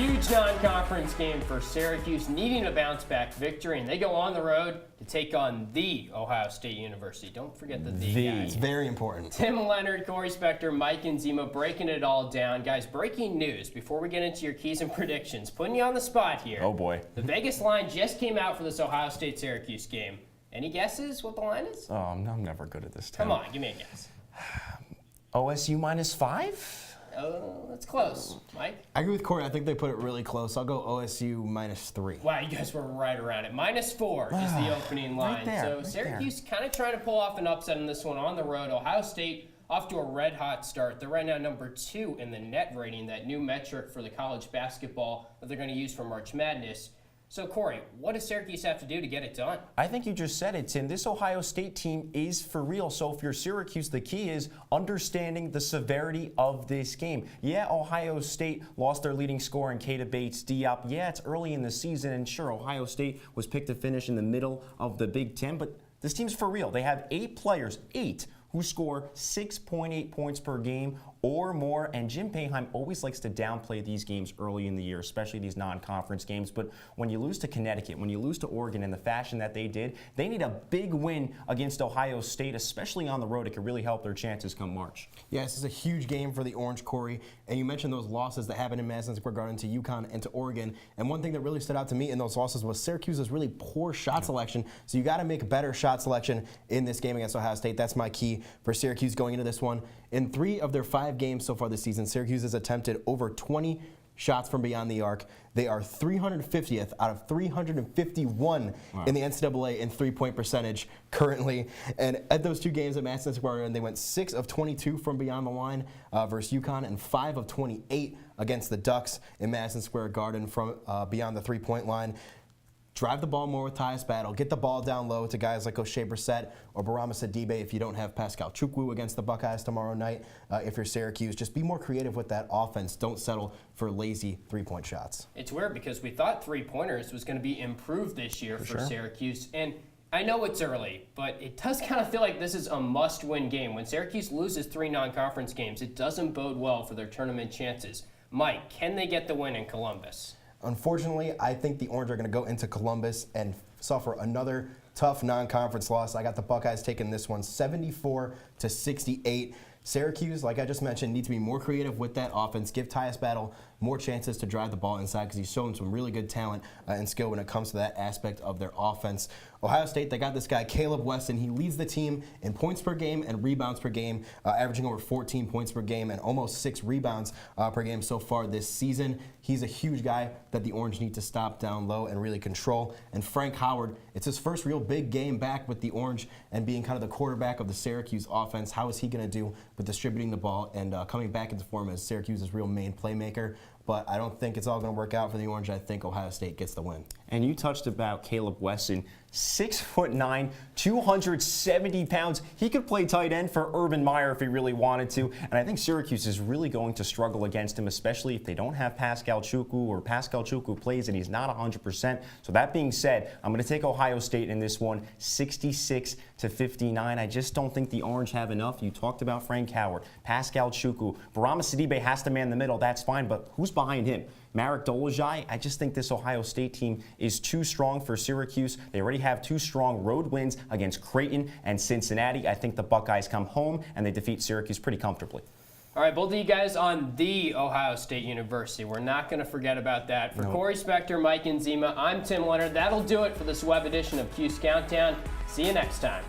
huge non-conference game for Syracuse, needing a bounce-back victory, and they go on the road to take on the Ohio State University. Don't forget the guys. It's very important. Tim Leonard, Corey Spector, Mike Adzima breaking it all down. Guys, breaking news before we get into your keys and predictions. Putting you on the spot here. Oh, boy. The Vegas line just came out for this Ohio State-Syracuse game. Any guesses what the line is? Oh, I'm never good at this, Tim. Come on, give me a guess. OSU -5? Oh, that's close. Mike? I agree with Corey. I think they put it really close. I'll go OSU -3. Wow, you guys were right around it. -4 is the opening line. So Syracuse kind of trying to pull off an upset in this one on the road. Ohio State off to a red-hot start. They're right now number 2 in the net rating, that new metric for the college basketball that they're going to use for March Madness. So, Corey, what does Syracuse have to do to get it done? I think you just said it, Tim. This Ohio State team is for real. So if you're Syracuse, the key is understanding the severity of this game. Yeah, Ohio State lost their leading scorer in Keita Bates-Diop. Yeah, it's early in the season, and sure, Ohio State was picked to finish in the middle of the Big Ten, but this team's for real. They have 8 players, who score 6.8 points per game or more, and Jim Boeheim always likes to downplay these games early in the year, especially these non-conference games. But when you lose to Connecticut, when you lose to Oregon in the fashion that they did, they need a big win against Ohio State, especially on the road. It could really help their chances come March. Yeah, this is a huge game for the Orange, Corey. And you mentioned those losses that happened in Madison Square Garden to UConn and to Oregon. And one thing that really stood out to me in those losses was Syracuse's really poor shot selection. So you got to make better shot selection in this game against Ohio State. That's my key for Syracuse going into this one. In 3 of their 5 games so far this season, Syracuse has attempted over 20 shots from beyond the arc. They are 350th out of 351 in the NCAA in three-point percentage currently. And at those 2 games at Madison Square Garden, they went 6 of 22 from beyond the line versus UConn, and 5 of 28 against the Ducks in Madison Square Garden from beyond the three-point line. Drive the ball more with Tyus Battle. Get the ball down low to guys like O'Shea Brissett or Barama Sidibe if you don't have Pascal Chukwu against the Buckeyes tomorrow night. If you're Syracuse, just be more creative with that offense. Don't settle for lazy three-point shots. It's weird because we thought three-pointers was going to be improved this year for Syracuse. And I know it's early, but it does kind of feel like this is a must-win game. When Syracuse loses 3 non-conference games, it doesn't bode well for their tournament chances. Mike, can they get the win in Columbus? Unfortunately, I think the Orange are going to go into Columbus and suffer another tough non-conference loss. I got the Buckeyes taking this one 74-68. Syracuse, like I just mentioned, need to be more creative with that offense. Give Tyus Battle more chances to drive the ball inside because he's shown some really good talent and skill when it comes to that aspect of their offense. Ohio State, they got this guy, Caleb Weston. He leads the team in points per game and rebounds per game, averaging over 14 points per game and almost 6 rebounds per game so far this season. He's a huge guy that the Orange need to stop down low and really control. And Frank Howard, it's his first real big game back with the Orange and being kind of the quarterback of the Syracuse offense. How is he going to do with distributing the ball and coming back into form as Syracuse's real main playmaker? But I don't think it's all going to work out for the Orange. I think Ohio State gets the win. And you touched about Caleb Weston, 6'9", 270 pounds. He could play tight end for Urban Meyer if he really wanted to. And I think Syracuse is really going to struggle against him, especially if they don't have Pascal Chukwu, or Pascal Chukwu plays and he's not 100%. So that being said, I'm going to take Ohio State in this one, 66-59. I just don't think the Orange have enough. You talked about Frank Howard, Pascal Chukwu. Barama Sidibe has to man the middle. That's fine, but who's behind him? Marek Dolezaj. I just think this Ohio State team is too strong for Syracuse. They already have 2 strong road wins against Creighton and Cincinnati. I think the Buckeyes come home and they defeat Syracuse pretty comfortably. All right, both of you guys on the Ohio State University. We're not going to forget about that. For Corey Spector, Mike Adzima, I'm Tim Leonard. That'll do it for this web edition of Cuse Countdown. See you next time.